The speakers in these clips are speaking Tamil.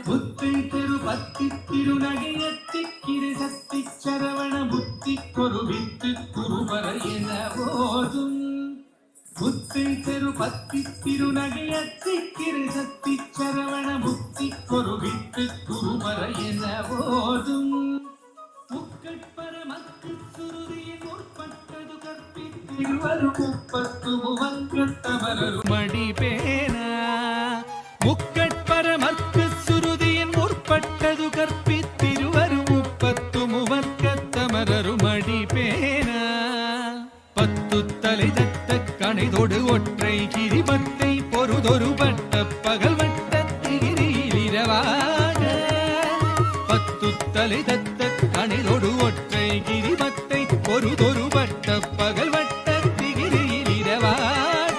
புத்தி திருப்பத்தி திருநகையத்தி கிருசக்தி சரவண புத்தி கொருவித்து குருபர என போதும். புத்தி திருப்பத்தி திருநகையத்தி கிருசக்தி சரவண புத்தி கொருவித்து குருபர என போதும். முக்கட்பரமக்கு சுருதியின் முற்பட்டது கற்பித்திருவரு முப்பத்து முவங்கத்தவரரு மடிபேனா. முக்கட்பரமற்கு சுருதியின் முற்பட்டது கற்பித்திருவரு முப்பத்து முவர்க்கத்தமரரு மடிபேனா. பத்து தலை தத்த கணைதொடு ஒற்றை கிரிபத்தை பொருதொரு பட்ட பகல் வட்டத்திகிரியில் இரவாக. பத்து தலை தத்த கணைதொடு ஒற்றை கிரிபத்தை பொருதொரு பட்ட பகல் வட்டத்திகிரியில் இரவாக.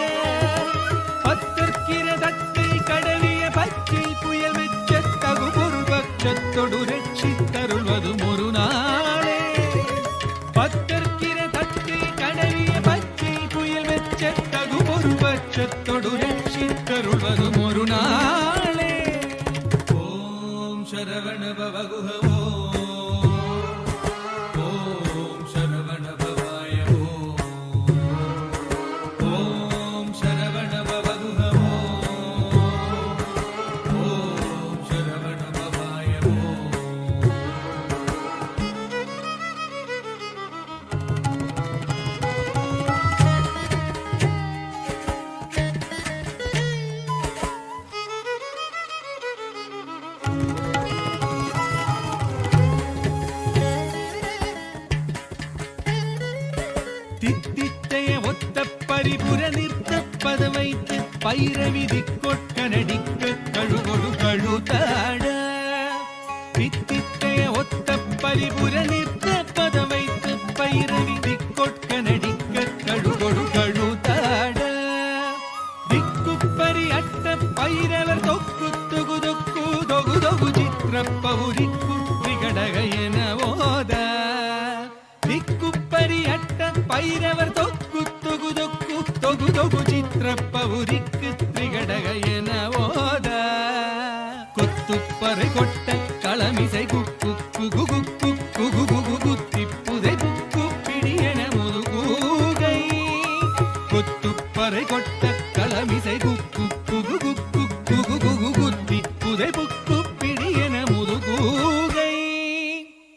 பத்திற்கிற தத்தை கடலிய பச்சை புயல் வெச்ச தகு பொருபட்சத்தொடு ரட்சித்தருள்வதும் ஒரு நாளே. பத்திற்கிற தத்தை கடலிய பச்சை புயல் வெச்ச தகு பொருபட்சத்தொடு ரட்சித்தருள்வதும் ஒரு நாளே. ஓம் சரவண பவகுஹ ஓம் சரவண பவாய ஓம் சரவண பவகுஹ ஓம் சரவண பவாய தித்தித்தைய ஒத்த பரிபுர நிற்க பதவைத்து பைரவிதி கொட்க நடிக்க கழுகொடு கழுதாட. தித்தித்தைய ஒத்த பரிபுர நிற்க பதவைத்து பைரவிதி கொட்க நடிக்க கழுகொடு கழுதாட. திக்குப்பரி அட்ட பைரவர் தொக்கு தொகு தொக்கு தொகு தொகு சித்திரப்பவுரி குற்றி கடக என ஓத. திக்குப்பரி அட்ட பைரவர் தொக்கு தொகு தொக்கு தொகு தொகு சித்திரப்பவுரிக்கு திரிகடக என ஓத. கொத்துப்பறை கொட்ட களமிசை குக்கு குகு குக்கு குகு குகு குத்தி புதை குக்கு பிடி என முதுகூகை. கொத்துப்பறை கொட்ட களமிசை குக்கு குகு குக்கு குகு குகு குத்தி புதை புக்கு பிடி என முதுகூகை.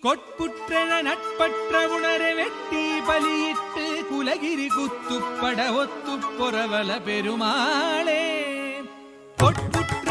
கொட்புற்றன நட்பற்ற உணர வெட்டி பலியிட்டு குலகிரி குத்துப்பட ஒத்து பொறவல பெருமாளே. கொட்புற்ற